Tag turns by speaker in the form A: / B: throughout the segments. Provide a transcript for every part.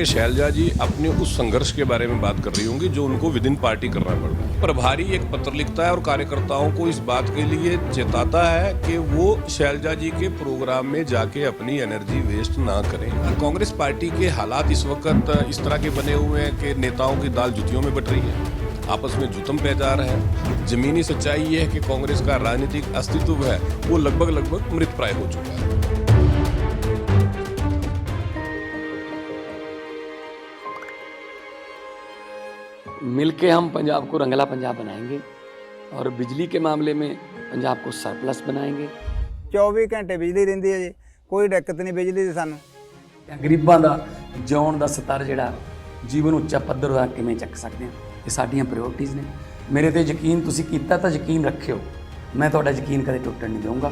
A: शैलजा जी अपने उस संघर्ष के बारे में बात कर रही होंगी जो उनको विद इन पार्टी करना पड़ रहा है। प्रभारी एक पत्र लिखता है और कार्यकर्ताओं को इस बात के लिए चेताता है कि वो शैलजा जी के प्रोग्राम में जाके अपनी एनर्जी वेस्ट ना करें। कांग्रेस पार्टी के हालात इस वक्त इस तरह के बने हुए हैं कि नेताओं की दाल जुतियों में बट रही है, आपस में जुतम पैजार है। जमीनी सच्चाई ये है कि कांग्रेस का राजनीतिक अस्तित्व है वो लगभग मृत प्राय हो चुका है।
B: मिलके हम पंजाब को रंगला पंजाब बनाएंगे और बिजली के मामले में पंजाब को सरप्लस बनाएंगे।
C: 24 घंटे बिजली रहिंदी है जी, कोई दिक्कत नहीं बिजली दी सानू।
B: गरीबां दा जिउण दा स्तर जिहड़ा जीवन ਉੱਚਾ ਪੱਧਰ ਦਾ ਕਿਵੇਂ ਚੱਕ ਸਕਦੇ ਹਾਂ, ਇਹ ਸਾਡੀਆਂ ਪ੍ਰਾਇੋਰਟੀਜ਼ ਨੇ। ਮੇਰੇ ਤੇ ਯਕੀਨ ਤੁਸੀਂ ਕੀਤਾ ਤਾਂ ਯਕੀਨ ਰੱਖਿਓ, ਮੈਂ ਤੁਹਾਡਾ ਯਕੀਨ ਕਦੇ ਟੁੱਟਣ ਨਹੀਂ ਦਊਂਗਾ।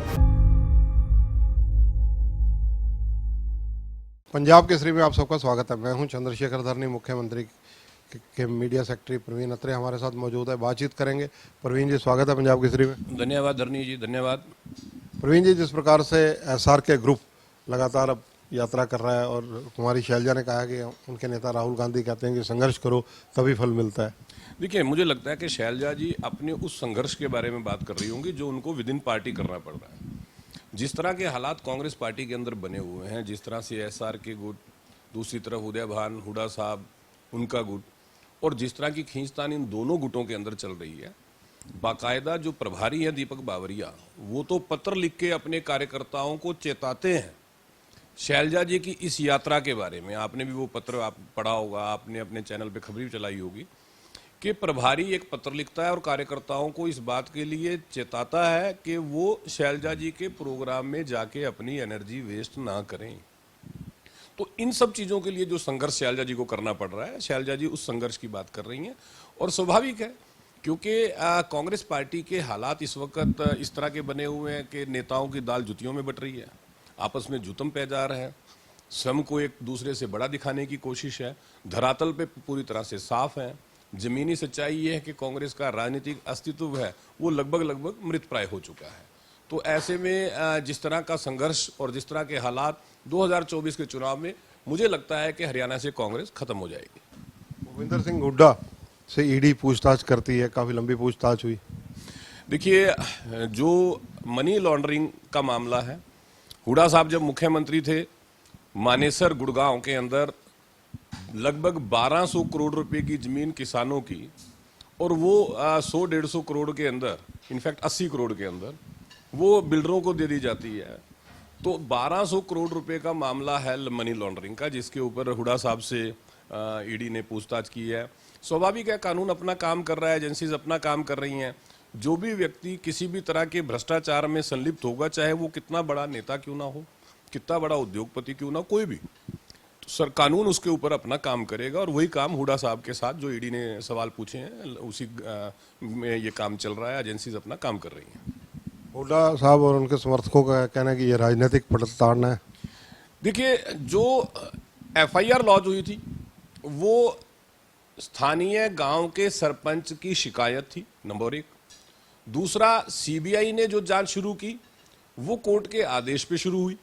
D: पंजाब केसरी में आप सबका स्वागत है। मैं हूं चंद्रशेखर धरनी, मुख्यमंत्री के मीडिया सेक्रेटरी प्रवीण अत्रे हमारे साथ मौजूद है। बातचीत करेंगे। प्रवीण जी, स्वागत है पंजाब केसरी में।
A: धन्यवाद धरनी जी, धन्यवाद।
D: प्रवीण जी, जिस प्रकार से एसआर के ग्रुप लगातार अब यात्रा कर रहा है और कुमारी शैलजा ने कहा कि उनके नेता राहुल गांधी कहते हैं कि संघर्ष करो तभी फल मिलता है।
A: देखिए, मुझे लगता है कि शैलजा जी अपने उस संघर्ष के बारे में बात कर रही होंगी जो उनको विद इन पार्टी करना पड़ रहा है। जिस तरह के हालात कांग्रेस पार्टी के अंदर बने हुए हैं, जिस तरह से एसआर के गुट, दूसरी तरफ उदय भान हुडा साहब उनका गुट, और जिस तरह की खींचतान इन दोनों गुटों के अंदर चल रही है, बाकायदा जो प्रभारी हैं दीपक बावरिया, वो तो पत्र लिख के अपने कार्यकर्ताओं को चेताते हैं शैलजा जी की इस यात्रा के बारे में। आपने भी वो पत्र आप पढ़ा होगा, आपने अपने चैनल पे खबरी चलाई होगी कि प्रभारी एक पत्र लिखता है और कार्यकर्ताओं को इस बात के लिए चेताता है कि वो शैलजा जी के प्रोग्राम में जाके अपनी एनर्जी वेस्ट ना करें। तो इन सब चीज़ों के लिए जो संघर्ष शैलजा जी को करना पड़ रहा है, शैलजा जी उस संघर्ष की बात कर रही हैं और स्वाभाविक है, क्योंकि कांग्रेस पार्टी के हालात इस वक्त इस तरह के बने हुए हैं कि नेताओं की दाल जुतियों में बट रही है, आपस में जुतम पैजार है, स्वयं को एक दूसरे से बड़ा दिखाने की कोशिश है। धरातल पे पूरी तरह से साफ है। जमीनी सच्चाई ये है कि कांग्रेस का राजनीतिक अस्तित्व है वो लगभग मृत प्राय हो चुका है। तो ऐसे में जिस तरह का संघर्ष और जिस तरह के हालात 2024 के चुनाव में, मुझे लगता है कि हरियाणा से कांग्रेस खत्म हो जाएगी।
D: भूपिंदर सिंह हुड्डा से ईडी पूछताछ करती है, काफी लंबी पूछताछ हुई।
A: देखिए, जो मनी लॉन्ड्रिंग का मामला है, हुडा साहब जब मुख्यमंत्री थे, मानेसर गुड़गांव के अंदर लगभग 1200 करोड़ रुपए की जमीन किसानों की, और वो 100-150 करोड़ के अंदर, इनफैक्ट 80 करोड़ के अंदर वो बिल्डरों को दे दी जाती है। तो 1200 करोड़ रुपए का मामला है मनी लॉन्ड्रिंग का, जिसके ऊपर हुडा साहब से ईडी ने पूछताछ की है। स्वाभाविक है, कानून अपना काम कर रहा है, एजेंसीज अपना काम कर रही हैं। जो भी व्यक्ति किसी भी तरह के भ्रष्टाचार में संलिप्त होगा, चाहे वो कितना बड़ा नेता क्यों ना हो, कितना बड़ा उद्योगपति क्यों ना, कोई भी, तो सर कानून उसके ऊपर अपना काम करेगा। और वही काम हुडा साहब के साथ जो ईडी ने सवाल पूछे हैं, उसी में ये काम चल रहा है, एजेंसीज अपना काम कर रही हैं।
D: हुड्डा साहब और उनके समर्थकों का कहना है कि ये राजनीतिक प्रताड़ना है।
A: देखिए, जो एफआईआर लॉन्च हुई थी वो स्थानीय गांव के सरपंच की शिकायत थी, नंबर 1। दूसरा, सीबीआई ने जो जांच शुरू की वो कोर्ट के आदेश पे शुरू हुई,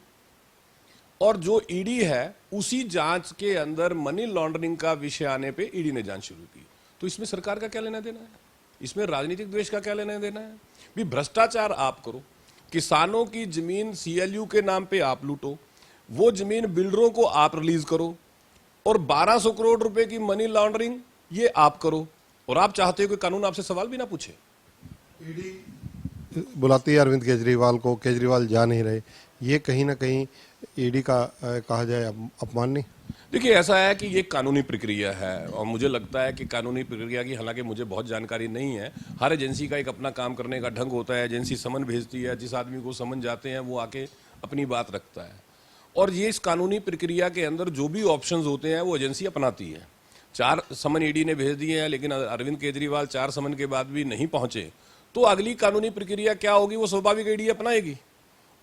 A: और जो ईडी है उसी जांच के अंदर मनी लॉन्ड्रिंग का विषय आने पे ईडी ने जांच शुरू की। तो इसमें सरकार का क्या लेना देना है? इसमें राजनीतिक द्वेष का क्या लेना देना है? भी भ्रष्टाचार आप करो, किसानों की जमीन सीएलयू के नाम पे आप लूटो, वो जमीन बिल्डरों को आप रिलीज करो, और 1200 करोड़ रुपए की मनी लॉन्ड्रिंग ये आप करो, और आप चाहते हो कि कानून आपसे सवाल भी ना पूछे।
D: ईडी बुलाती है अरविंद केजरीवाल को, केजरीवाल जा नहीं रहे, ये कहीं ना कहीं ईडी का कहा जाए अपमान नहीं?
A: देखिए, ऐसा है कि ये कानूनी प्रक्रिया है, और मुझे लगता है कि कानूनी प्रक्रिया की, हालांकि मुझे बहुत जानकारी नहीं है, हर एजेंसी का एक अपना काम करने का ढंग होता है। एजेंसी समन भेजती है, जिस आदमी को समन जाते हैं वो आके अपनी बात रखता है, और ये इस कानूनी प्रक्रिया के अंदर जो भी ऑप्शंस होते हैं वो एजेंसी अपनाती है। 4 समन ईडी ने भेज दिए हैं, लेकिन अरविंद केजरीवाल 4 समन के बाद भी नहीं पहुंचे, तो अगली कानूनी प्रक्रिया क्या होगी वो स्वाभाविक ईडी अपनाएगी,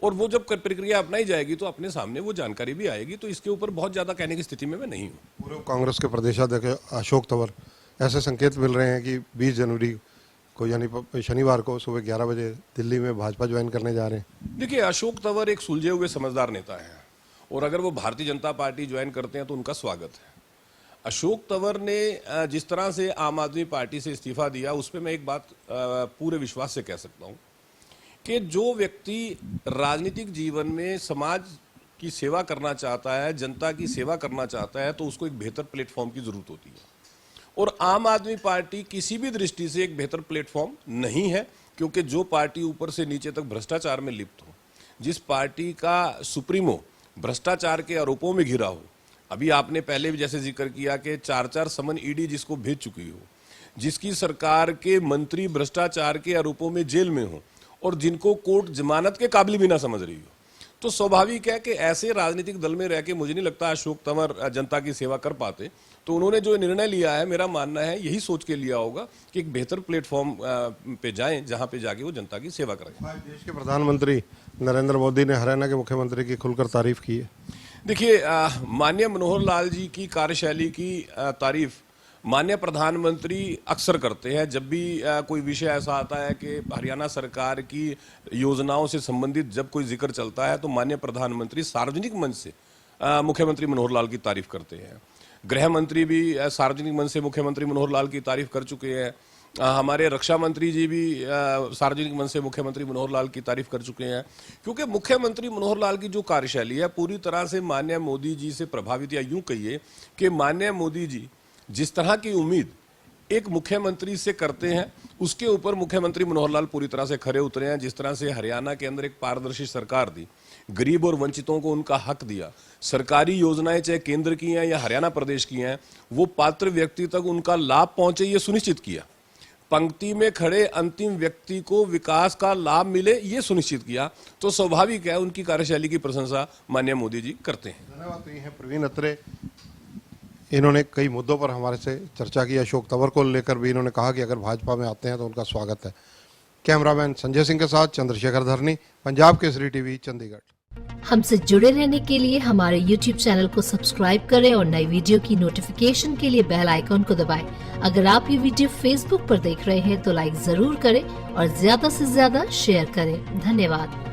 A: और वो जब प्रक्रिया अपनाई जाएगी तो अपने सामने वो जानकारी भी आएगी। तो इसके ऊपर बहुत ज्यादा कहने की स्थिति में मैं नहीं हूँ।
D: पूर्व कांग्रेस के प्रदेशाध्यक्ष अशोक तंवर, ऐसे संकेत मिल रहे हैं कि 20 जनवरी को यानी शनिवार को सुबह 11 बजे दिल्ली में भाजपा ज्वाइन करने जा रहे हैं।
A: देखिए, अशोक तंवर एक सुलझे हुए समझदार नेता है, और अगर वो भारतीय जनता पार्टी ज्वाइन करते हैं तो उनका स्वागत है। अशोक तंवर ने जिस तरह से आम आदमी पार्टी से इस्तीफा दिया, उस पर मैं एक बात पूरे विश्वास से कह सकता हूं कि जो व्यक्ति राजनीतिक जीवन में समाज की सेवा करना चाहता है, जनता की सेवा करना चाहता है, तो उसको एक बेहतर प्लेटफॉर्म की जरूरत होती है। और आम आदमी पार्टी किसी भी दृष्टि से एक बेहतर प्लेटफॉर्म नहीं है, क्योंकि जो पार्टी ऊपर से नीचे तक भ्रष्टाचार में लिप्त हो, जिस पार्टी का सुप्रीमो भ्रष्टाचार के आरोपों में घिरा हो, अभी आपने पहले भी जैसे जिक्र किया कि 4-4 समन ईडी जिसको भेज चुकी हो, जिसकी सरकार के मंत्री भ्रष्टाचार के आरोपों में जेल में हो और जिनको कोर्ट जमानत के काबिल भी ना समझ रही हो, तो स्वाभाविक है कि ऐसे राजनीतिक दल में रह के मुझे नहीं लगता अशोक तंवर जनता की सेवा कर पाते। तो उन्होंने जो निर्णय लिया है, मेरा मानना है यही सोच के लिया होगा कि एक बेहतर प्लेटफॉर्म पे जाएं, जहां पे जाके वो जनता की सेवा करें।
D: देश के प्रधानमंत्री नरेंद्र मोदी ने हरियाणा के मुख्यमंत्री की खुलकर तारीफ की है।
A: देखिए, माननीय मनोहर लाल जी की कार्यशैली की तारीफ माननीय प्रधानमंत्री अक्सर करते हैं। जब भी कोई विषय ऐसा आता है कि हरियाणा सरकार की योजनाओं से संबंधित जब कोई जिक्र चलता है, तो माननीय प्रधानमंत्री सार्वजनिक मंच से मुख्यमंत्री मनोहर लाल की तारीफ करते हैं। गृह मंत्री भी सार्वजनिक मंच से मुख्यमंत्री मनोहर लाल की तारीफ कर चुके हैं। हमारे रक्षा मंत्री जी भी सार्वजनिक मंच से मुख्यमंत्री मनोहर लाल की तारीफ कर चुके हैं, क्योंकि मुख्यमंत्री मनोहर लाल की जो कार्यशैली है पूरी तरह से माननीय मोदी जी से प्रभावित, या यूं कहिए कि माननीय मोदी जी जिस तरह की उम्मीद एक मुख्यमंत्री से करते हैं, उसके ऊपर मुख्यमंत्री मनोहर लाल पूरी तरह से खरे उतरे हैं। जिस तरह से हरियाणा के अंदर एक पारदर्शी सरकार दी, गरीब और वंचितों को उनका हक दिया, सरकारी योजनाएं चाहे केंद्र की हैं या हरियाणा प्रदेश की हैं, वो पात्र व्यक्ति तक उनका लाभ पहुंचे, ये सुनिश्चित किया। पंक्ति में खड़े अंतिम व्यक्ति को विकास का लाभ मिले, ये सुनिश्चित किया। तो स्वाभाविक है उनकी कार्यशैली की प्रशंसा माननीय मोदी जी करते हैं।
D: धन्यवाद। ये हैं प्रवीण अत्रे, इन्होंने कई मुद्दों पर हमारे से चर्चा की। अशोक तंवर को लेकर भी इन्होंने कहा कि अगर भाजपा में आते हैं तो उनका स्वागत है। कैमरामैन संजय सिंह के साथ चंद्रशेखर धरनी, पंजाब केसरी टीवी, चंडीगढ़।
E: हमसे जुड़े रहने के लिए हमारे YouTube चैनल को सब्सक्राइब करें और नई वीडियो की नोटिफिकेशन के लिए बेल आइकॉन को दबाएं। अगर आप ये वीडियो Facebook पर देख रहे हैं तो लाइक जरूर करें और ज्यादा से ज्यादा शेयर करें। धन्यवाद।